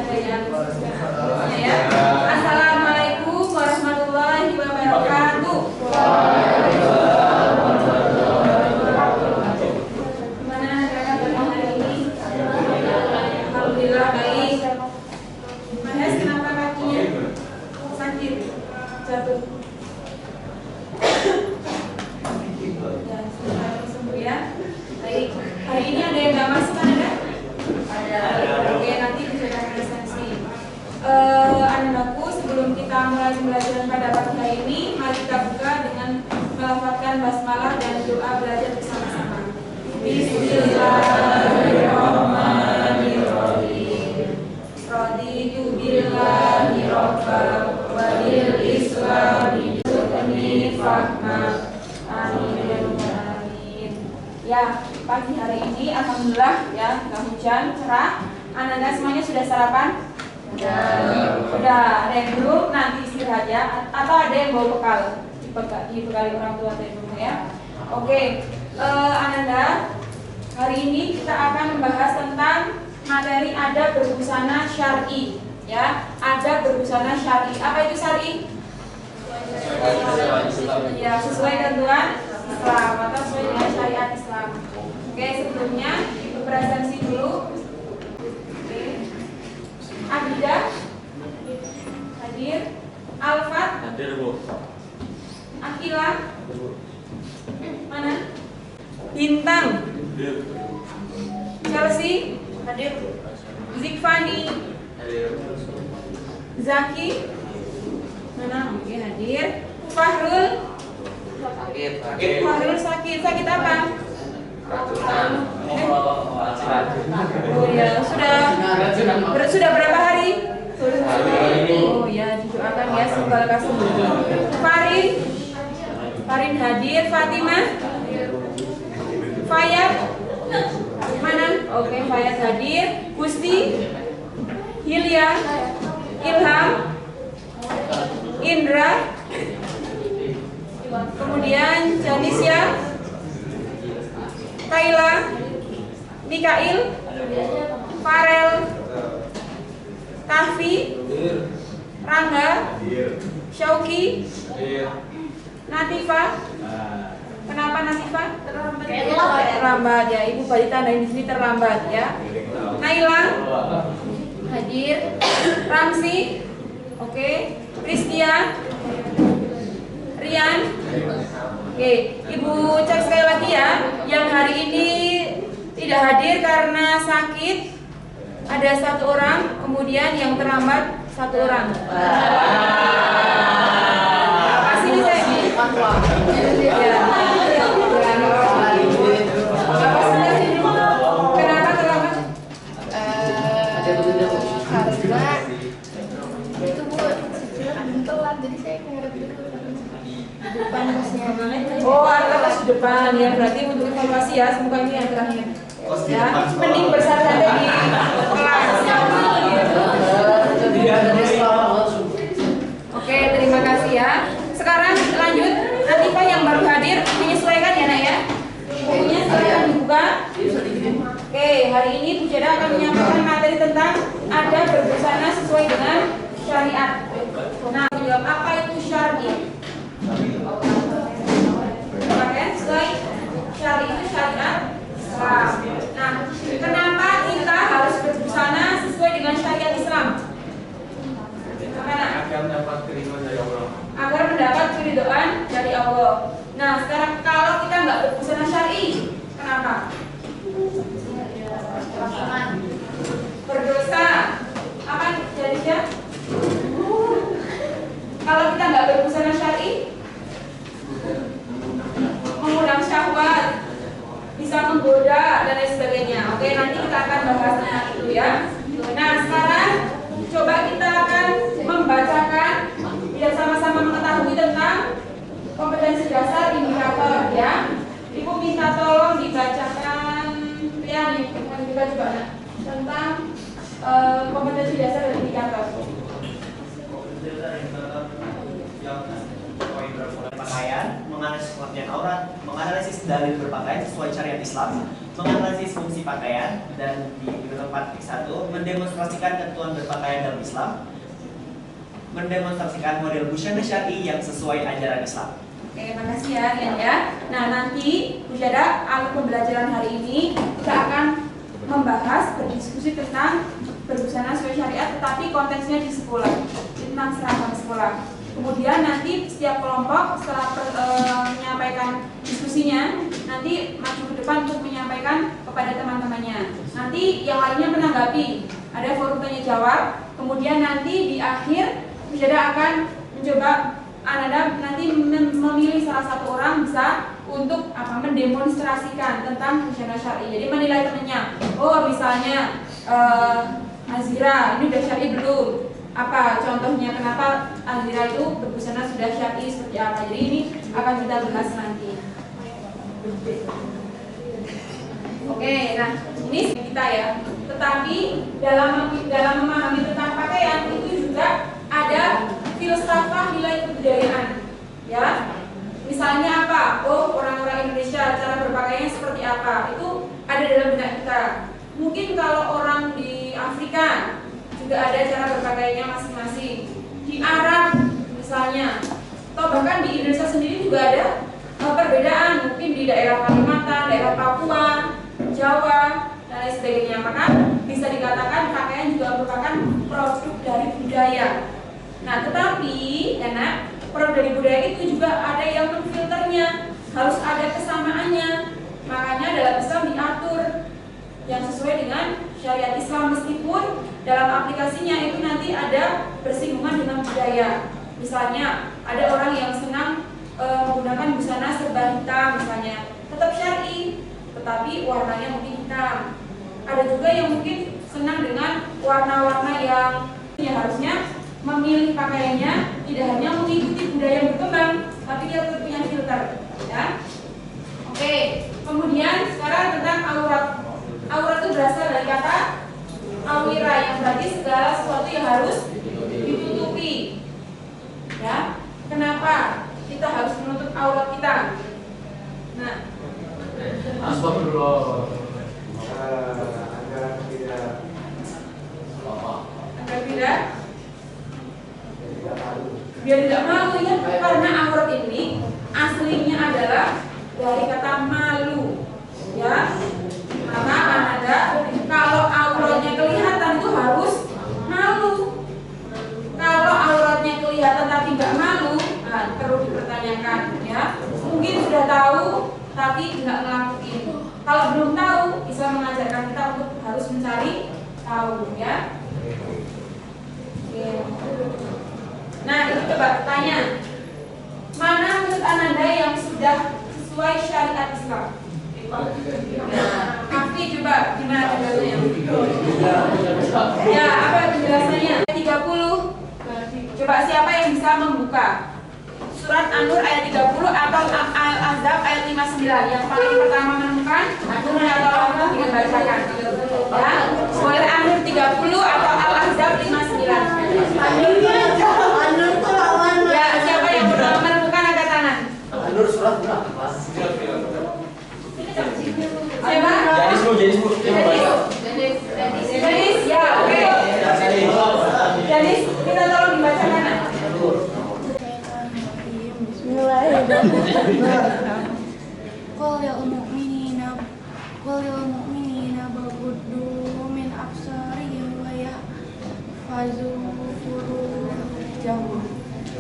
Ya. Assalamualaikum warahmatullahi wabarakatuh. Gimana rekan-rekan hari ini? Alhamdulillah baik. Mas, kenapa kakinya sakit? Jatuh. Ya, semoga sembuh ya. Baik. Hari ini ada yang nggak masuk kan ada? Ada. Oke, nanti bisa presentasi. Anak-anakku, sebelum kita mulai pembelajaran pada pagi hari ini, mari kita buka dengan melafalkan basmalah dan doa belajar bersama-sama. Bismillahirrahmanirrahim. Raditu billahi rabban wa bil islami fahma. Amin. Ya, pagi hari ini alhamdulillah ya, nggak hujan, cerah. Anak-anak semuanya sudah sarapan? Udah, ada yang belum, nanti istirahat ya. Atau ada yang bawa bekal, dibekali orang tua atau ibu ya. Oke, anak-anak, hari ini kita akan membahas tentang materi adab berbusana syar'i. Ya, adab berbusana syar'i. Apa itu syar'i? Ya, sesuai ketentuan Islam atau sesuai dengan syariat Islam. Oke, sebelumnya ibu presentasi dulu. Abidah hadir, Alfat hadir Bu, Akila mana? Bintang hadir, Chelsea hadir, Zikfani hadir, Zaki mana? Oke hadir, Fahrul sakit apa? Oh ya, sudah berapa hari? Oh ya, didoakan ya semoga lekas sembuh. Farin hadir, Fatimah, Fayat mana? Oke, Fayat hadir, Gusti, Hilya, Ilham, Indra, kemudian Janisya, Kaila, Mikail, Farel, Kahfi, Rangga, Syauki, Natifah. Kenapa Natifah? Terlambat ya, Ibu balita dan di sini terlambat ya. Naila hadir, Ramsi, oke, Pristia, Rian. Oke, Ibu cek sekali lagi ya. Yang hari ini tidak hadir karena sakit ada 1 orang, kemudian yang terlambat 1 orang. Pasti bisa ini. Kenapa terlambat? Karena itu Bu telat, jadi saya ngarep dulu depan busnya. Oh, kelas di depan ya, berarti untuk evaluasi ya, semoga ini yang terakhir. Ya, mending bersantai di kelas. Oke, terima kasih ya. Sekarang lanjut, Natifah yang baru hadir menyesuaikan ya Nak ya. Bukunya silakan dibuka. Oke, hari ini Bu Jada akan menyampaikan materi tentang adab berbusana sesuai dengan syariat. Nah, menjawab apa itu syar'i? Sesuai syari itu syariat Islam. Nah, kenapa kita harus berbusana sesuai dengan syariat Islam? Agar mendapat keridhaan dari Allah. Agar mendapat keridhaan dari Allah. Nah, sekarang kalau kita nggak berbusana syar'i, kenapa? Berdosa. Apa jadinya? Kalau kita nggak berbusana syar'i, mengundang syahwat, bisa menggoda dan lain sebagainya. Oke, nanti kita akan bahas tentang itu ya. Nah, sekarang coba kita akan membacakan biar sama-sama mengetahui tentang kompetensi dasar indikator ya. Ibu minta tolong dibacakan ya, dibuka juga tentang kompetensi dasar dan indikator. Pakaian, menganalisis pengertian aurat, menganalisis dalil berpakaian sesuai syariat Islam, menganalisis fungsi pakaian, dan di tempat 1 mendemonstrasikan ketentuan berpakaian dalam Islam, mendemonstrasikan model busana syar'i yang sesuai ajaran Islam. Oke, makasih ya Rian ya. Nah, nanti Bujada alat pembelajaran hari ini kita akan membahas, berdiskusi tentang berbusana sesuai syariat, tetapi konteksnya di sekolah, tentang seragam sekolah. Kemudian nanti setiap kelompok setelah menyampaikan diskusinya, nanti maju ke depan untuk menyampaikan kepada teman-temannya. Nanti yang lainnya menanggapi, ada forum tanya jawab. Kemudian nanti di akhir Bujada akan mencoba Anda nanti memilih salah satu orang bisa untuk mendemonstrasikan tentang busana syar'i. Jadi menilai temannya. Oh, misalnya Azira ini udah syar'i belum? Apa contohnya kenapa Azira itu berbusana sudah syar'i seperti apa? Jadi ini akan kita bahas nanti. Oke, nah ini kita ya. Tetapi dalam memahami tentang pakaian itu juga ada filsafat nilai kebudayaan, ya. Misalnya apa? Oh, orang-orang Indonesia cara berpakaiannya seperti apa? Itu ada dalam benak kita. Mungkin kalau orang di Afrika juga ada cara berpakaiannya masing-masing. Di Arab misalnya, atau bahkan di Indonesia sendiri juga ada perbedaan. Mungkin di daerah Kalimantan, daerah Papua, Jawa, dan lain sebagainya. Maka bisa dikatakan pakaian juga merupakan produk dari budaya. Nah, tetapi karena produk dari budaya itu juga ada yang memfilternya, harus ada kesamaannya. Makanya dalam Islam diatur yang sesuai dengan syariat Islam, meskipun dalam aplikasinya itu nanti ada bersinggungan dengan budaya. Misalnya ada orang yang senang menggunakan busana serba hitam misalnya, tetap syar'i, tetapi warnanya mungkin hitam. Ada juga yang mungkin senang dengan warna-warna yang harusnya memilih pakaiannya tidak hanya mengikuti budaya yang berkembang, tapi dia punya filter, ya. Oke, kemudian sekarang tentang aurat. Aurat itu berasal dari kata awira, yang berarti segala sesuatu yang harus ditutupi. Ya, kenapa kita harus menutup aurat kita? Nah, agar tidak biar tidak malu ya, karena aurat ini aslinya adalah dari kata malu, ya. Maka Anda kalau auratnya kelihatan itu harus malu. Kalau auratnya kelihatan tapi nggak malu, perlu dipertanyakan, ya. Mungkin sudah tahu tapi nggak ngelakuin. Kalau belum tahu, bisa mengajarkan kita untuk harus mencari tahu, ya. Oke. Nah, itu coba tanya, mana menurut Ananda yang sudah sesuai syariat Islam? Kafi, coba gimana penjelasannya? Ya, apa penjelasannya? 30. Coba siapa yang bisa membuka surat An-Nur ayat 30 atau Al-Ahzab ayat 59? Yang paling pertama menemukan An-Nur atau Al-Ahzab dengan bacakan. Ya, boleh An-Nur 30 atau Al-Ahzab 59. Anur tuh lawan. Ya, siapa yang pertama menemukan angkat tangan? Anur surat berapa? Siapa? Janis, ya, oke. Janis, kita tolong dibacakan. Bismillahirrahmanirrahim. Qul lil mu'minina baghuddu min absarihim wa yahfazu furujahum.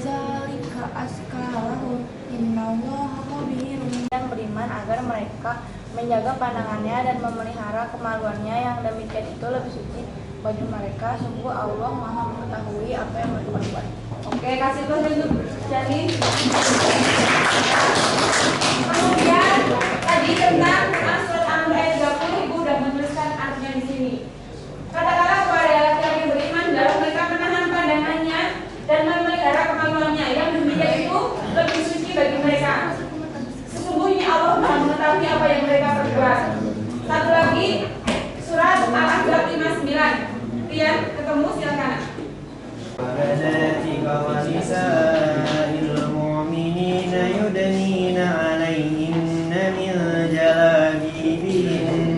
Zalika azkalahum innallaha khabirun. Yang beriman agar mereka menjaga pandangannya dan memelihara kemaluannya, yang demikian itu lebih suci bagi mereka. Sungguh Allah Maha mengetahui apa yang mereka perbuat. Oke, kasih tepuk untuk Janis. Kemudian tadi tentang surat An-Nur ayat 30, Ibu sudah menuliskan artinya di sini. Katakanlah kepada laki-laki yang beriman dalam mereka menahan pandangannya dan memelihara kemaluannya, yang demikian itu lebih suci bagi mereka. Sesungguhnya Allah Maha mengetahui apa yang mereka perbuat. Satu lagi, surat Al-Ahzab 59. Rian, ketemu, silakan. وبناتك ونساء المؤمنين يدنين عليهن من جلابيبهن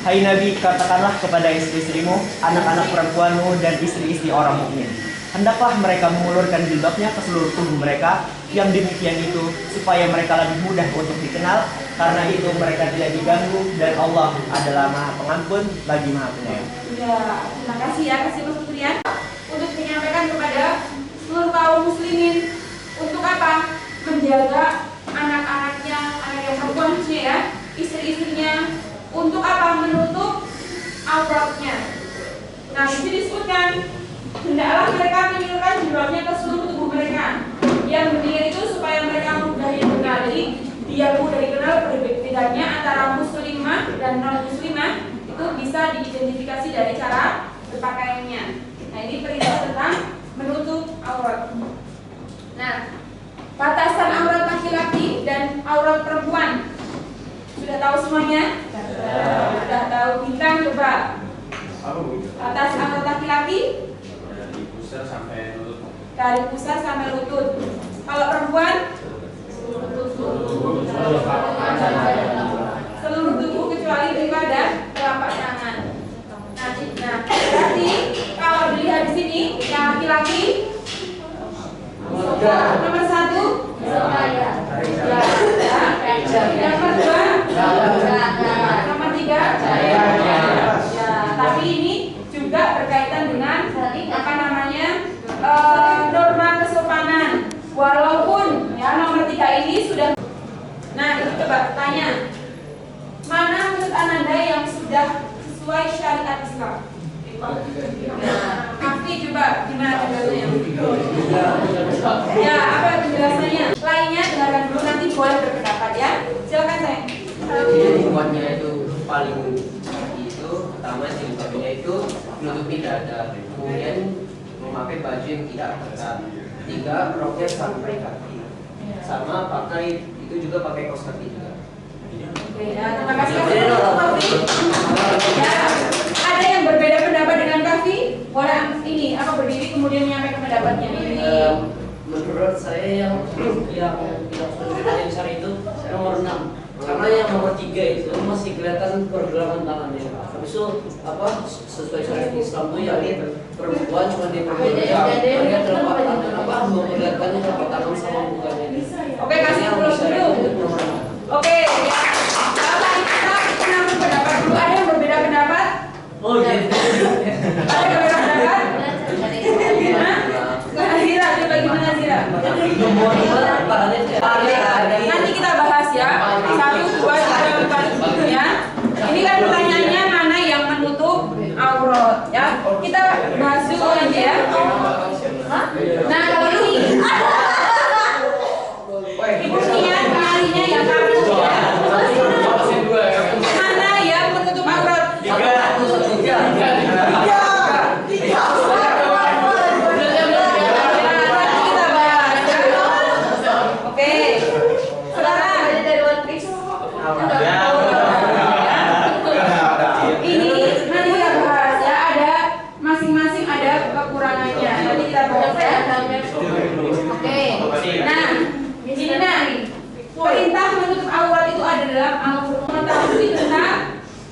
Hai Nabi, katakanlah kepada istri-istrimu, anak-anak perempuanmu, dan istri-istri orang mukmin. Hendaklah mereka mengulurkan jilbabnya ke seluruh tubuh mereka. Yang demikian itu supaya mereka lebih mudah untuk dikenal, karena itu mereka tidak diganggu dan Allah adalah Maha Pengampun lagi Maha Penyayang. Ya, terima kasih ya, kasih Mas Putrian untuk menyampaikan kepada seluruh kaum muslimin untuk apa? Menjaga anak-anaknya, anak yang perempuan khususnya ya, istri-istrinya, untuk apa? Menutup auratnya. Nah, di sini disebutkan hendaklah mereka menyulurkan jilbabnya ke seluruh tubuh mereka. Yang demikian itu supaya mereka mudah dikenal. Jadi biar mudah dikenal perbedaannya antara muslimah dan non muslimah itu bisa diidentifikasi dari cara berpakaiannya. Nah, ini perintah tentang menutup aurat. Nah, batasan aurat laki-laki dan aurat perempuan sudah tahu semuanya? Sudah tahu. Bintang coba. Batas aurat laki-laki dari pusar sampai lutut. dari pusar sampai lutut. Kalau perempuan seluruh tubuh kecuali daripada telapak tangan. Nah, berarti kalau dilihat di sini yang laki-laki nomor 1 ya. Yang kedua nomor 3 ya. Tapi ini juga berkaitan dengan apa namanya norma kesopanan. Walaupun ya nomor 3 ini sudah. Nah, itu coba tanya, mana menurut Ananda yang sudah sesuai syariat Islam? Nah, Kafi coba gimana penjelasannya? Ya, apa penjelasannya? Lainnya dengarkan dulu, nanti boleh berpendapat ya. Silakan sayang. Jilbabnya itu paling itu pertama jilbabnya itu menutupi dada, kemudian memakai baju yang tidak ketat. 3, roknya sampai kaki, sama pakai itu juga pakai kaos kaki juga. Oke, ya, terima kasih Kafi. Ya, ada yang berbeda pendapat dengan Kafi? Boleh ini apa berdiri kemudian menyampaikan pendapatnya ini? Menurut saya yang tidak sesuai syariat itu nomor 6, karena yang nomor 3 itu masih kelihatan pergelangan tangannya. Habis itu apa sesuai syariat Islam itu ya perempuan cuma diperbolehkan hanya telapak tangan, apa memperlihatkannya telapak tangan sama mukanya. Oke, kasih dulu dulu. Oke, ya. Bapak kita pernah berpendapat dulu. Ada yang berbeda pendapat? Oh iya. Ada yang berbeda pendapat? Nazira, coba gimana Nazira? Nanti kita bahas ya. 1, 2, 3, 4 ya. Ini kan pertanyaannya mana yang menutup aurat ya. Kita bahas dulu aja ya. Nah, kalau ini Ibu Nia kenalinya yang kamu ya. Mana yang menutup aurat? 3.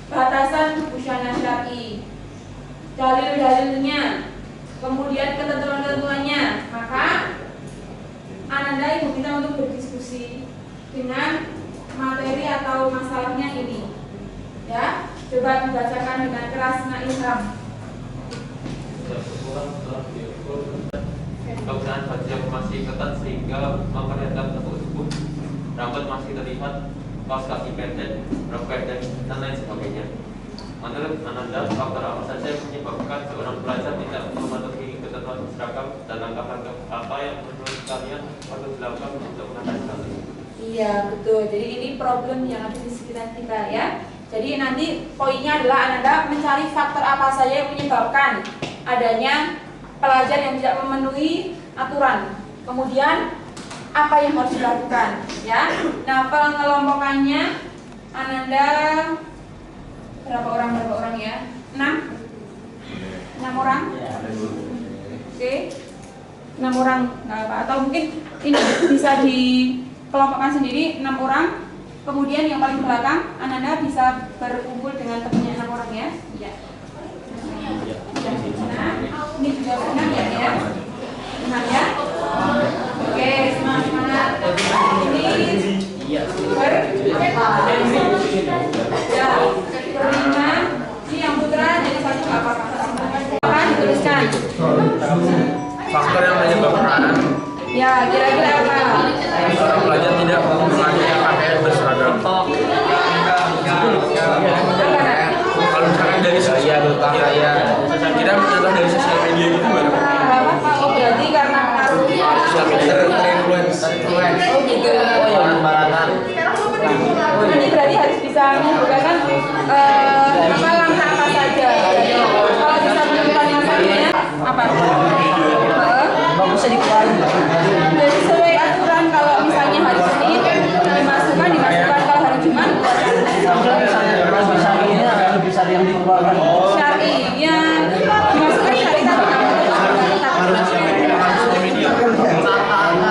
Batasan busana syar'i, dalil-dalilnya, kemudian ketentuan-ketentuannya. Maka Ananda ibu kita untuk berdiskusi dengan materi atau masalahnya ini. Ya, coba dibacakan dengan keras Nailham. Penggunaan baju yang masih ketat sehingga memperlihatkan tubuh, rambut masih terlihat, kaos kaki pendek, rok pendek, dan lain sebagainya. Menurut Ananda, faktor apa saja yang menyebabkan seorang pelajar tidak mematuhi ketentuan seragam dan langkah-langkah apa yang menurut kalian perlu dilakukan untuk mengatasi hal ini? Iya, betul. Jadi ini problem yang ada di sekitar kita ya. Jadi nanti poinnya adalah Ananda mencari faktor apa saja yang menyebabkan adanya pelajar yang tidak memenuhi aturan. Kemudian apa yang harus dilakukan ya. Nah, pengelompokannya Ananda berapa orang ya? 6 orang. Oke. 6 orang nggak apa, atau mungkin ini bisa dikelompokkan sendiri 6 orang. Kemudian yang paling belakang Ananda bisa berkumpul dengan temannya 6 ya? Ya. Nah, ini juga senang ya? Senang ya? Oke, semangat. Ini ya, kelima. Ini yang putra jadi satu apa? Akan dituliskan. Faktor yang menyebabkan Ya, kira-kira apa? seorang pelajar tidak menggunakan pakaian berseragam. Kalau misalkan dari sosial media, kita mencontoh dari sosial media gitu gimana? Apa? Oh, berarti karena pengaruh Sosial media terinfluence. Oh gitu. Ini berarti harus bisa menggunakan apa langkah apa saja. Kalau bisa menemukan masalahnya apa? Bagusnya dikeluarin. Jadi sesuai aturan kalau misalnya hari Senin dimasukkan kalau hari Jumat Lebih besar yang dikeluarkan. syar'i ya dimasukkan hari Sabtu.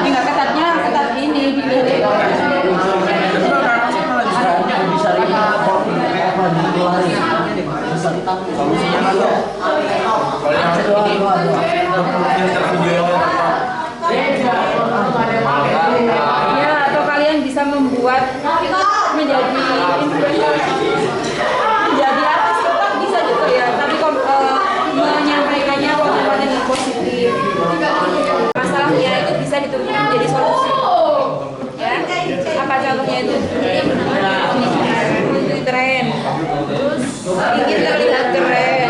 Enggak ketatnya ketat ini dilihat. Solusinya kan tuh kalau yang filter video Ya, atau kalian bisa membuat menjadi influencer, menjadi artis tetap bisa juga ya, tapi menyampaikannya konten yang positif. Masalahnya itu bisa diturunkan menjadi solusi. Ya, apa contohnya itu? Untuk tren, ingin terlihat keren.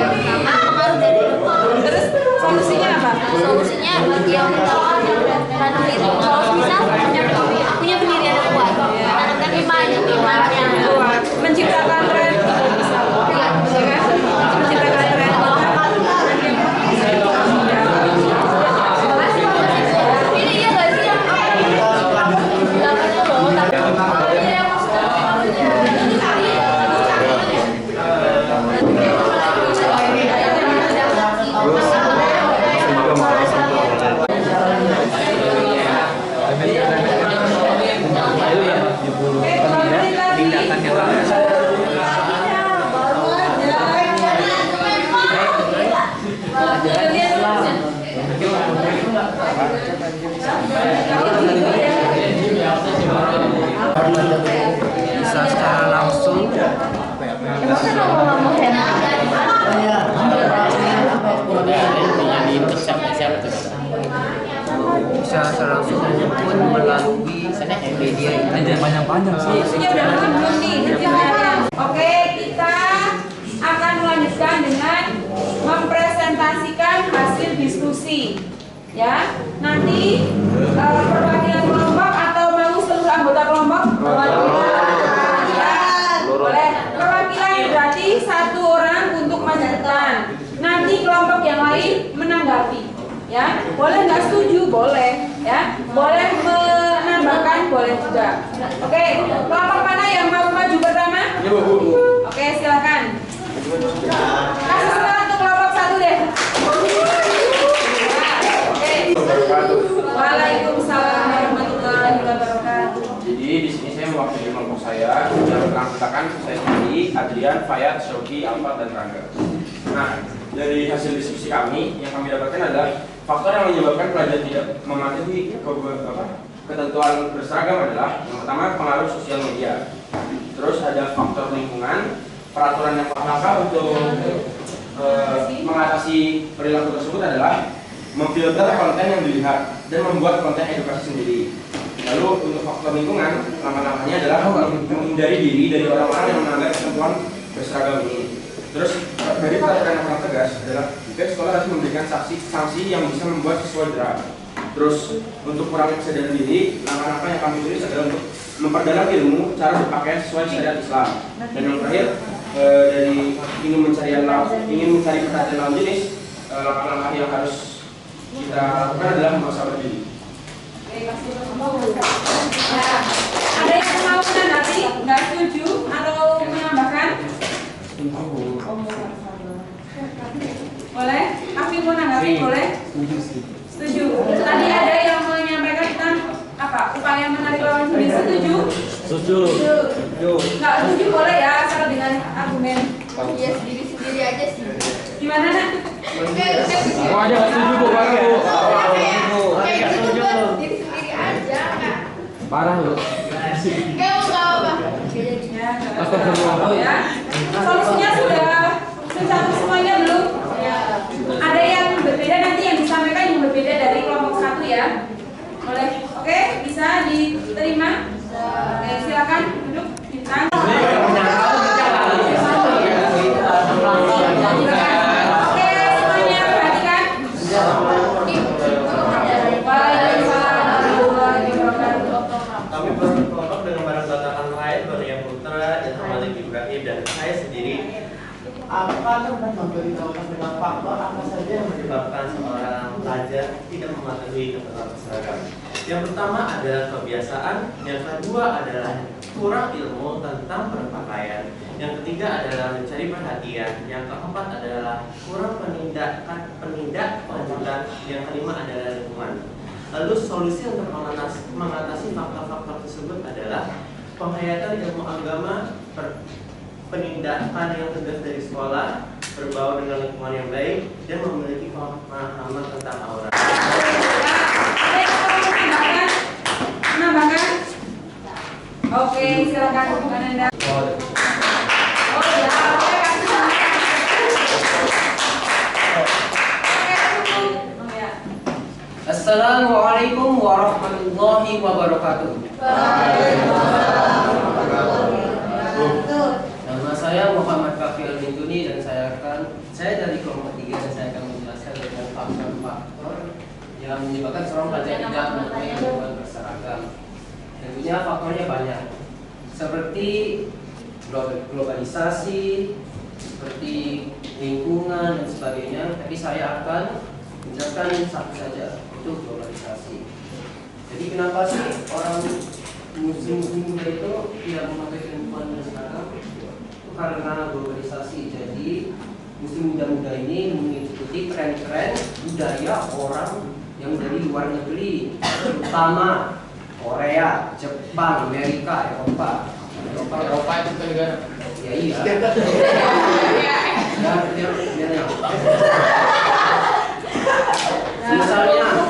Terus solusinya apa? Solusinya yang tanam itu kalau bisa punya pendirian yang kuat, tanamkan imannya. Menciptakan tren itu bisa, ya kan? Menciptakan tren. Ini iya nggak sih yang bisa secara langsung bisa secara langsung maupun melalui media ini. Panjang-panjang sih. Ini udah belum nih? Oke, kita akan melanjutkan dengan mempresentasikan hasil diskusi. Ya, nanti perwakilan kelompok atau mau seluruh anggota kelompok? Ya, boleh. Perwakilan berarti satu orang untuk majukan. Nanti kelompok yang lain menanggapi. Ya, boleh nggak setuju? Boleh. Ya, boleh menambahkan? Boleh juga. Oke, kelompok mana yang mau maju pertama? Oke, silakan. Kasih semangat untuk kelompok satu deh. Waalaikumsalam warahmatullahi wabarakatuh. Jadi di sini saya mewakili kelompok saya yang beranggotakan saya sendiri, Adrian, Fayat, Shoki, Alfa, dan Rangga. Nah, dari hasil diskusi kami yang kami dapatkan adalah faktor yang menyebabkan pelajar tidak mematuhi ketentuan berseragam adalah yang pertama pengaruh sosial media. Terus ada faktor lingkungan, peraturan yang langka untuk mengatasi perilaku tersebut adalah memfilter konten yang dilihat dan membuat konten edukasi sendiri. Lalu untuk faktor lingkungan, langkah-langkahnya adalah menghindari diri dari orang-orang yang melanggar ketentuan berseragam ini. Terus dari peraturan yang paling tegas adalah pihak sekolah harus memberikan sanksi yang bisa membuat siswa jerah. Terus untuk kurangi kesadaran diri, langkah-langkah yang kami tulis adalah untuk memperdalam ilmu cara berpakaian sesuai syariat Islam. Dan yang terakhir dari ingin mencari perhatian lawan jenis, langkah-langkah yang harus kita lakukan adalah muhasabah diri. Nah, ada yang mau menanggapi, nggak setuju atau menambahkan? Boleh? Afi mau menanggapi, boleh? Setuju. Tadi ada yang menyampaikan tentang apa? Upaya menarik lawan jenis. Setuju? Setuju. Nggak setuju boleh ya, asal dengan argumen dia sendiri. Sendiri aja sih. Gimana nak? Oh, ada nggak setuju bu? Parah bu. Kayak gitu buat diri sendiri aja kak. Parah bu. Gak apa-apa. Ya, ya. Solusinya sudah mencakup semuanya belum? Ada yang berbeda nanti yang disampaikan yang berbeda dari kelompok 1 ya. Boleh? Oke, bisa diterima? Oke, silakan duduk bintang. Oke, semuanya perhatikan. Waalaikumsalam warahmatullahi wabarakatuh. Kami berkelompok dengan barang batakan lain Maria Putra dan Malik Ibrahim dan saya sendiri akan memberitahukan dengan faktor apa saja yang menyebabkan seorang pelajar tidak mematuhi ketentuan seragam. Yang pertama adalah kebiasaan, yang kedua adalah kurang ilmu tentang berpakaian, yang ketiga adalah mencari perhatian, yang keempat adalah kurang penindaklanjutan, yang kelima adalah lingkungan. Lalu solusi untuk mengatasi faktor-faktor tersebut adalah penghayatan ilmu agama, penindakan yang tegas dari sekolah, berbau dengan lingkungan yang baik, dan memiliki pemahaman tentang aura. Menambahkan? Oke, silakan bukan Anda. Oh ya, oke kasih sama. Oke, cukup. Oh ya. Assalamualaikum warahmatullahi wabarakatuh. Nama saya Muhammad Kafil Bintuni dan saya dari kelompok 3 dan saya akan menjelaskan tentang faktor-faktor yang menyebabkan seorang pelajar tidak memenuhi kebutuhan berseragam. Tentunya faktornya banyak, seperti globalisasi, seperti lingkungan dan sebagainya. Tapi saya akan menjelaskan satu saja, itu globalisasi. Jadi kenapa sih orang muslim muda itu tidak mematuhi kebutuhan berseragam? Itu karena globalisasi. Jadi muslim muda-muda ini mengikuti tren-tren budaya orang yang dari luar negeri, terutama Korea, Jepang, Amerika, Eropa itu negara. Ya iya. Misalnya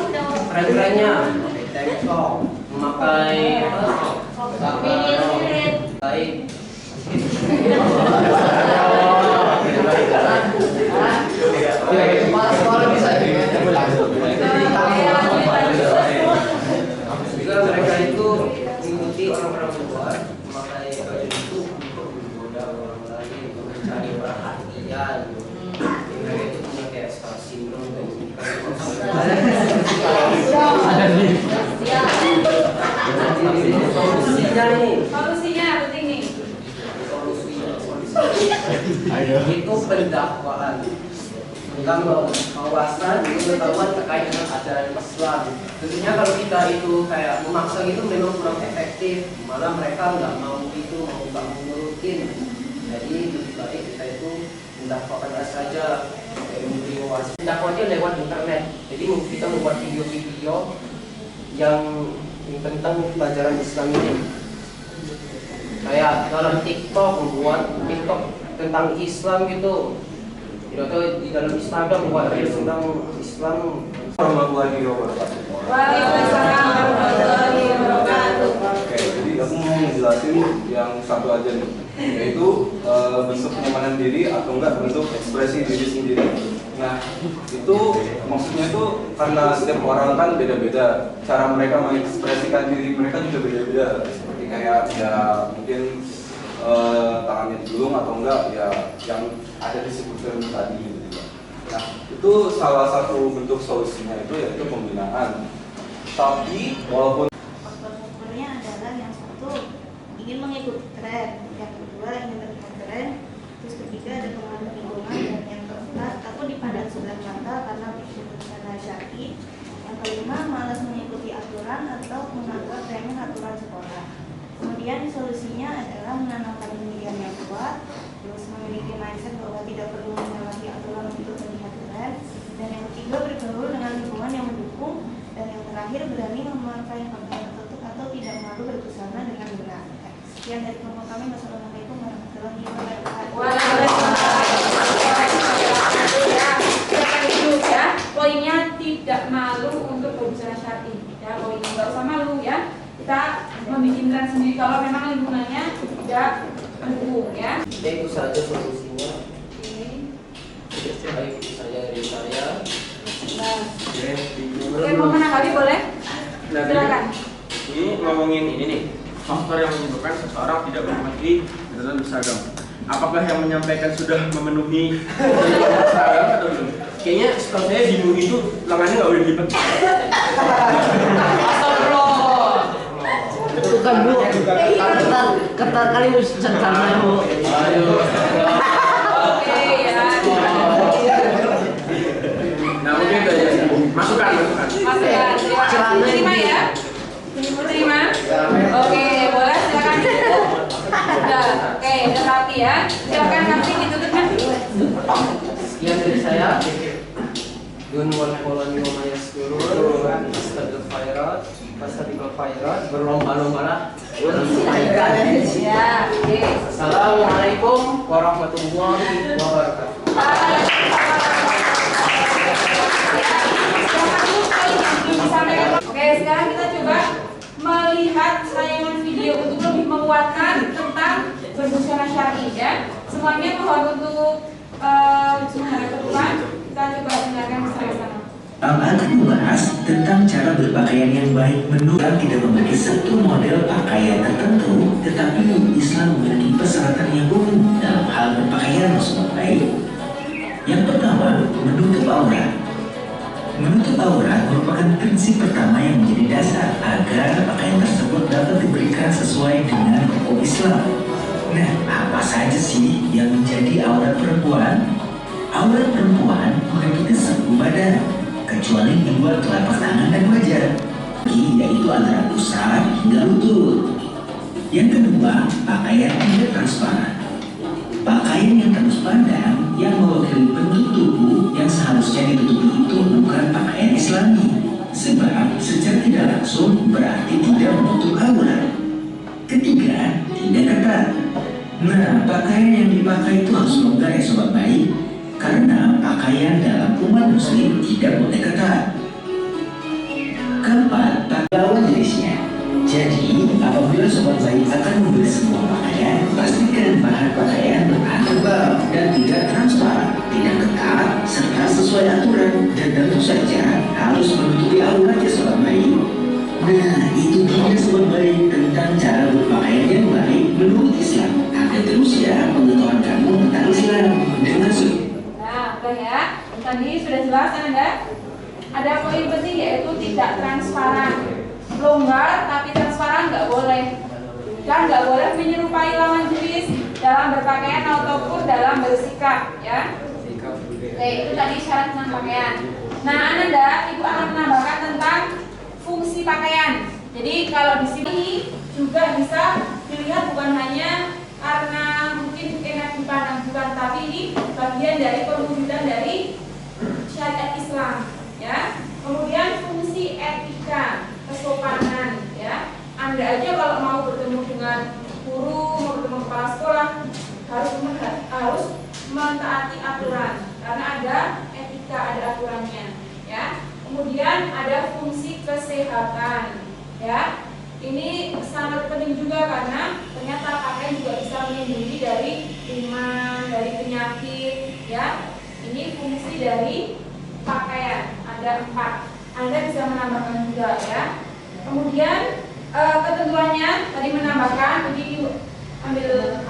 tren-trennya tank top, memakai baik. Juga mereka itu mengikuti orang-orang luar, memakai baju itu untuk menggoda orang lain, untuk mencari perhatian. Mereka itu punya kayak star syndrome dan Solusinya penting nih. Itu pendakwaan tentang wawasan pengetahuan terkait dengan ajaran Islam. Tentunya kalau kita itu kayak memaksa itu memang kurang efektif, malah mereka nggak mau itu, nggak mau nurutin. Jadi lebih baik kita itu mendakwakan saja, memberi wawasan. Dakwahnya lewat internet. Jadi kita membuat video-video yang tentang pelajaran Islam ini. Kayak dalam TikTok, membuat TikTok tentang Islam gitu. Atau di dalam Instagram buat reels tentang Islam. Warahmatullahi wabarakatuh. Waalaikumsalam warahmatullahi wabarakatuh. Oke, jadi aku mau ngejelasin yang satu aja nih, yaitu bentuk kenyamanan diri atau enggak bentuk ekspresi diri sendiri. Nah, itu maksudnya itu karena setiap orang kan beda-beda, cara mereka mengekspresikan diri mereka juga beda-beda. Seperti kayak ya mungkin tangannya digulung atau enggak ya yang ada disebutkan tadi gitu. Nah, itu salah satu bentuk solusinya itu yaitu pembinaan. Tapi walaupun Faktor-faktornya adalah yang satu ingin mengikuti tren, yang kedua ingin terlihat keren, terus ketiga ada pengaruh lingkungan, dan yang keempat takut dipandang sebelah mata karena karena syar'i, yang kelima malas mengikuti aturan atau menganggap remeh aturan sekolah. Kemudian solusinya adalah menanamkan pendirian yang kuat, terus memiliki mindset bahwa tidak perlu menyalahi aturan untuk terlihat keren, dan yang ketiga bergaul dengan lingkungan yang mendukung, dan yang terakhir berani memakai pakaian tertutup atau tidak malu berbusana dengan benar. Sekian dari kelompok kami. Wassalamualaikum warahmatullahi wabarakatuh. Waalaikumsalam. untuk berbusana syar'i. Ya, poin ini nggak usah malu ya. Kita membuat tren sendiri kalau memang lingkungannya tidak mendukung ya. Itu saja solusinya. Oke. Baik, itu saja dari saya. Nah, oke, mau menanggapi boleh? Silakan. Ini ngomongin ini nih, faktor yang menyebabkan seseorang tidak memiliki keterangan berseragam. Apakah yang menyampaikan sudah memenuhi seragam atau belum? Kayaknya setahu saya di MUI itu lengannya nggak boleh dilipat. Bukan Bu, ketat kali Bu caranya Bu. Ayo. Oke ya. Nah mungkin itu aja. Masukan. Masukan. Terima ya. Terima. Oke, boleh silakan ditutup. Sudah. Oke, udah rapi ya. Silakan nanti ditutup kan. Sekian dari saya. Dun wal polani wa mayaskurun astagfir khairat fastabiqul khairat berlomba-lombalah Ya, oke. Assalamualaikum warahmatullahi wabarakatuh. Oke, sekarang kita coba melihat tayangan video untuk lebih menguatkan tentang berbusana syar'i ya. Semuanya mohon untuk menghadap ke depan. Kita coba dengarkan bersama-sama. Akan membahas tentang cara berpakaian yang baik menurut tidak memiliki satu model pakaian tertentu, tetapi Islam memiliki persyaratan yang umum dalam hal berpakaian tersebut baik. Yang pertama, menutup aurat. Menutup aurat merupakan prinsip pertama yang menjadi dasar agar pakaian tersebut dapat diberikan sesuai dengan hukum Islam. Nah, apa saja sih yang menjadi aurat perempuan? Aurat perempuan meliputi seluruh badan, kecuali di luar telapak tangan dan wajah, yaitu antara pusar hingga lutut. Yang kedua, pakaian tidak transparan. Pakaian yang tembus pandang yang mewakili bentuk tubuh yang seharusnya ditutupi itu bukan pakaian Islami, sebab secara tidak langsung berarti tidak menutup aurat. Ketiga, tidak ketat. Nah, pakaian yang dipakai itu harus longgar ya sobat baik, karena pakaian dalam umat muslim tidak boleh ketat. Keempat, lawan jenisnya. Jadi, apabila sobat baik akan membeli sebuah pakaian, pastikan bahan pakaian berbahan tebal dan tidak transparan, tidak ketat, serta sesuai aturan, dan tentu saja harus menutupi aurat ya sobat baik. Nah, itu dia sobat baik tentang cara berpakaian yang baik menurut Islam. Agar terus ya pengetahuan kamu tentang Islam dengan Nah, udah ya. Tadi sudah jelas kan Anda? Ada poin penting yaitu tidak transparan. Longgar tapi transparan nggak boleh. Dan nggak boleh menyerupai lawan jenis dalam berpakaian ataupun dalam bersikap, ya. Oke, itu tadi syarat tentang pakaian. Nah, Ananda, Ibu akan menambahkan tentang fungsi pakaian. Jadi kalau di sini juga bisa dilihat bukan hanya karena mungkin enak dipandang, bukan, tapi ini bagian dari perwujudan dari syariat Islam, ya. Kemudian fungsi etika, kesopanan, ya. Anda aja kalau mau bertemu dengan guru, mau bertemu kepala sekolah, harus mentaati aturan karena ada etika, ada aturannya, ya. Kemudian ada fungsi kesehatan, ya. Ini sangat penting juga karena ternyata pakaian juga bisa melindungi dari iman, dari penyakit, ya. Ini fungsi dari pakaian, ada 4. Anda bisa menambahkan juga, ya. Kemudian ketentuannya tadi menambahkan, ini ambil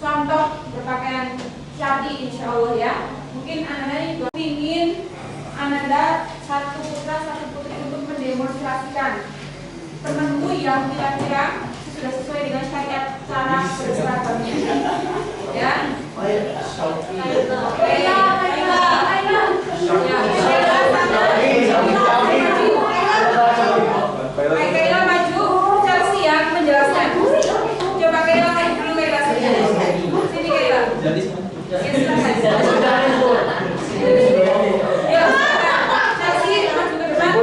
contoh berpakaian syar'i insya Allah, ya. Mungkin Ananda juga ingin Ananda satu putra satu putri untuk mendemonstrasikan tertentu yang kira-kira sudah sesuai dengan syariat cara berseragamnya, ya. Kaila maju, Chelsea yang menjelaskan. Coba Kaila maju dulu, Kaila. Sini Kaila. Ya, Chelsea maju ke depan.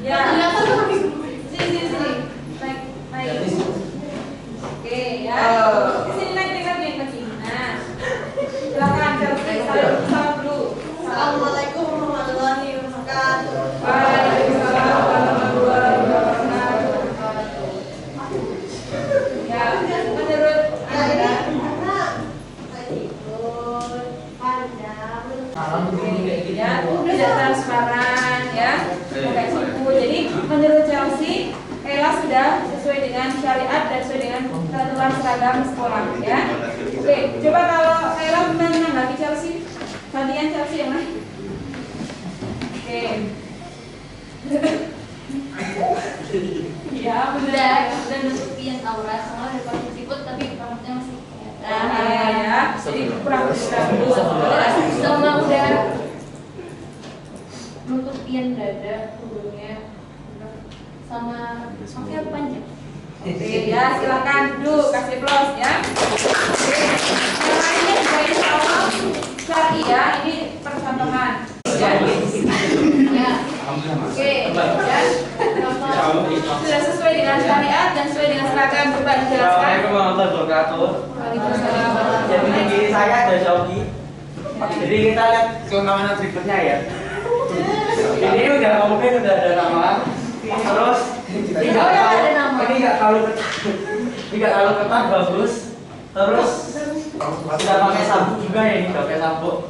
Ya, sini. Naik. Oke, ya. Sini naik lagi. Nah, silakan Chelsea. Ya, tidak transparan ya, pakai siku. Jadi menurut Chelsea, Kayla sudah sesuai dengan syariat dan sesuai dengan peraturan seragam sekolah ya. Oke, coba kalau Kayla menanggapi Chelsea, gantian Chelsea yang mana? Oke. Ya, udah nutupin aura sama ada pakai siput tapi rambutnya masih ya, jadi kurang dulu. sama udah nutupin dada tubuhnya sama pakai panjang. Oke ya, silakan duduk, kasih plus ya. Oke, yang lainnya juga insya Allah cari ya, ini percontohan. Ya. Ya. Oke, ya. Sudah sesuai dengan syariat dan sesuai dengan seragam, coba dijelaskan. Assalamualaikum warahmatullahi wabarakatuh. Waalaikumsalam. Jadi di kiri saya ada Shoki. Jadi kita lihat kelengkapan berikutnya ya. Ini udah mungkin udah ada nama. Terus ini nggak terlalu ketat bagus. Terus sudah pakai sabuk juga ya, ini pakai sabuk.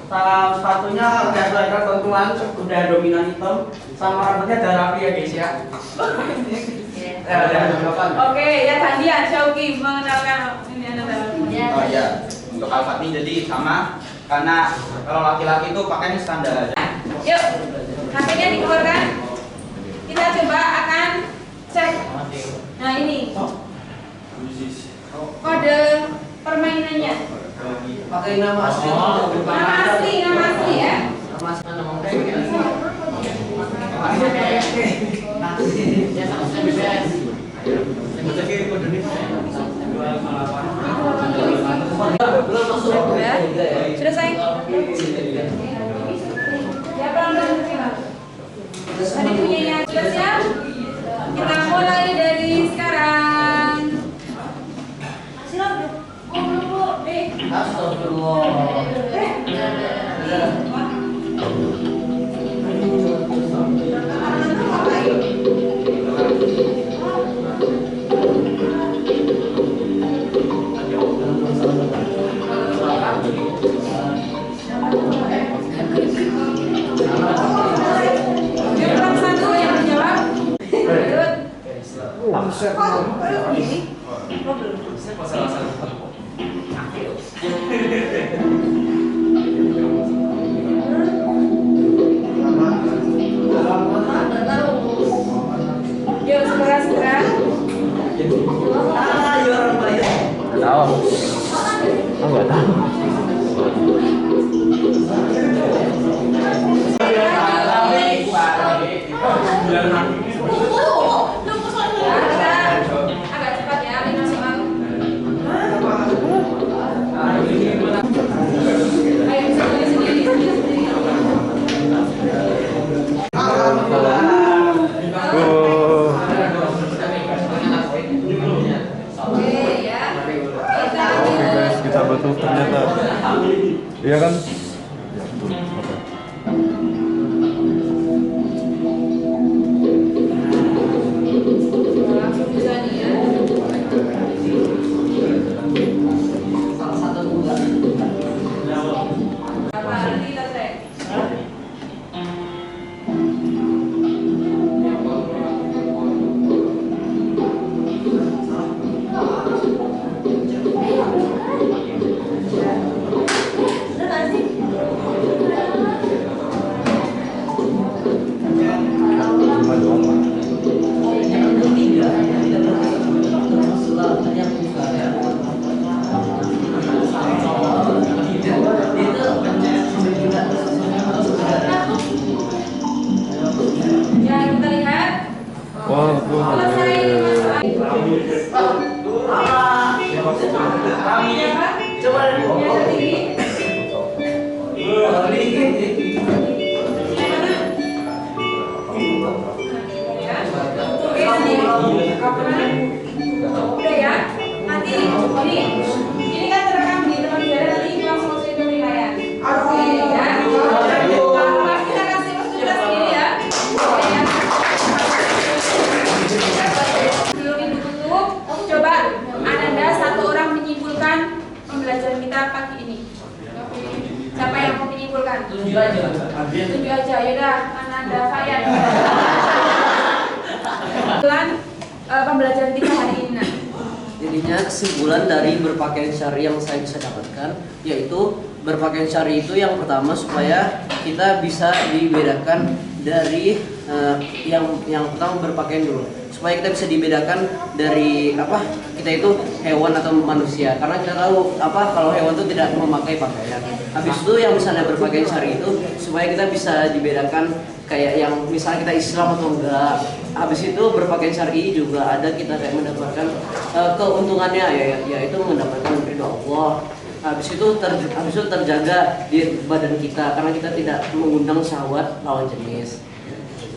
Sama sepatunya udah sesuai ketentuan, udah dominan hitam. Sama rambutnya udah rapi ya guys ya. Oke, ya gantian Shoki mengenalkan ini adalah. Oh iya, untuk Al-Fatih jadi sama karena kalau laki-laki itu pakainya standar aja. Yuk, HP-nya dikeluarkan. Kita coba akan cek. Nah ini kode permainannya. Pakai nama asli. Nama asli ya. Sudah saya. Ya pelan-pelan. Tadi punyanya sudah siap? Kita mulai dari sekarang. Silakan. Satu yang menjawab. Yuk segera. Agak cepat ya, 5 soal. Ayo sendiri. Oke ya. Kita betul ternyata. Iya kan? Langsung bisa nih ya. Apa nanti kita cek. silakan. Tunjuk aja. Tunjuk aja, yaudah, Ananda Fayat. Kesimpulan pembelajaran kita hari ini. Nah. Jadinya kesimpulan dari berpakaian syar'i yang saya bisa dapatkan yaitu berpakaian syar'i itu yang pertama supaya kita bisa dibedakan dari yang pertama berpakaian dulu, supaya kita bisa dibedakan dari kita itu hewan atau manusia, karena kita tahu kalau hewan itu tidak memakai pakaian. Habis itu yang misalnya berpakaian syar'i itu supaya kita bisa dibedakan kayak yang misalnya kita Islam atau enggak. Habis itu berpakaian syar'i juga ada kita kayak mendapatkan keuntungannya yaitu mendapatkan ridho Allah. Habis itu terjaga di badan kita karena kita tidak mengundang syahwat lawan jenis.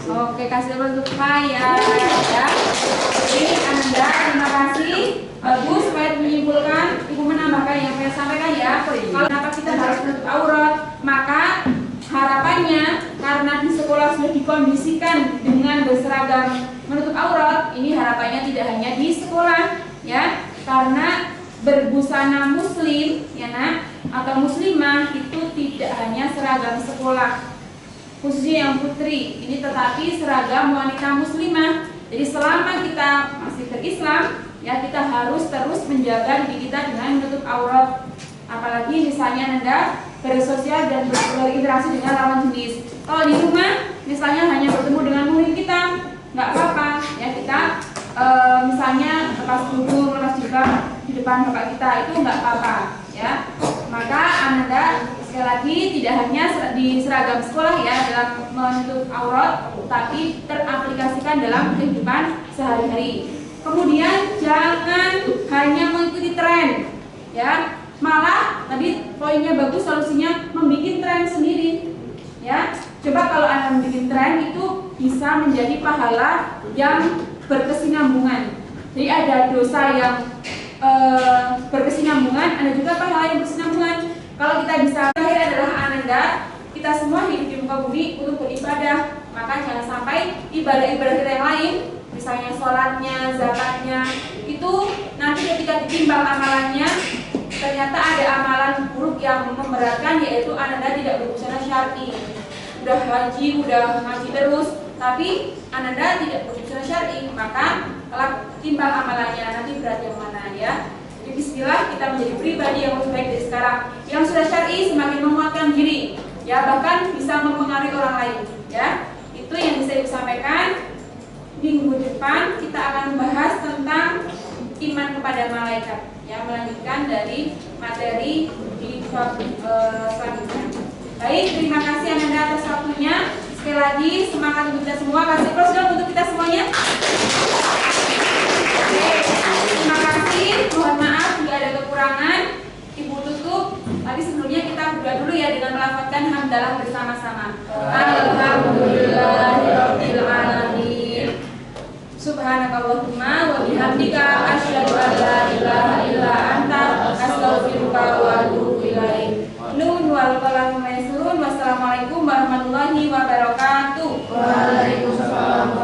Oke, kasih untuk Fayat ya. Jadi Anda terima kasih. Bagus, Fayat menyimpulkan. Ibu menambahkan yang saya sampaikan ya. Kalau kenapa kita harus menutup aurat, maka harapannya karena di sekolah sudah dikondisikan dengan berseragam menutup aurat, ini harapannya tidak hanya di sekolah ya, karena berbusana muslim ya nak atau muslimah itu tidak hanya seragam sekolah khususnya yang putri ini, tetapi seragam wanita muslimah. Jadi selama kita masih berislam ya, kita harus terus menjaga diri kita dengan menutup aurat. Apalagi misalnya Anda bersosial dan berinteraksi dengan lawan jenis. Kalau di rumah misalnya hanya bertemu dengan murid kita, nggak apa-apa ya, kita misalnya lepas kerudung, lepas jilbab di depan bapak kita, itu nggak apa-apa ya. Maka Anda sekali lagi tidak hanya di seragam sekolah ya dalam menutup aurat, tapi teraplikasikan dalam kehidupan sehari-hari. Kemudian jangan hanya mengikuti tren ya. Malah tadi poinnya bagus, solusinya membuat tren sendiri ya. Coba kalau Anda membuat tren itu bisa menjadi pahala yang berkesinambungan. Jadi ada dosa yang berkesinambungan, ada juga pahala yang berkesinambungan. Kalau kita bisa, akhir adalah Ananda, kita semua hidup di muka bumi untuk beribadah. Maka jangan sampai ibadah-ibadah kita yang lain, misalnya sholatnya, zakatnya, itu nanti ketika ditimbang amalannya ternyata ada amalan buruk yang memberatkan, yaitu Ananda tidak berbusana syar'i. Udah haji, udah ngaji terus, tapi Ananda tidak berbusana syar'i, maka kalau timbang amalannya nanti berat yang mana ya. Jadi bismillah kita menjadi pribadi yang lebih baik dari sekarang. Yang sudah syar'i semakin menguatkan diri ya, bahkan bisa mempengaruhi orang lain ya. Itu yang bisa disampaikan. Minggu depan kita akan membahas tentang iman kepada malaikat ya, melanjutkan dari materi di selanjutnya. Baik, terima kasih Ananda atas waktunya. Sekali lagi semangat untuk kita semua. Kasih plus dong untuk kita semuanya. Oke, terima kasih. Mohon maaf jika ada kekurangan. Ibu tutup. Tapi sebelumnya kita berdoa dulu ya dengan melafazkan hamdalah bersama-sama. Alhamdulillahirabbil alamin. Subhanakallahumma wa bihamdika asyhadu an la ilaha illa anta astaghfiruka wa atubu ilaik. Nun wal qalam maysurun. Wassalamualaikum warahmatullahi wabarakatuh. Waalaikumsalam.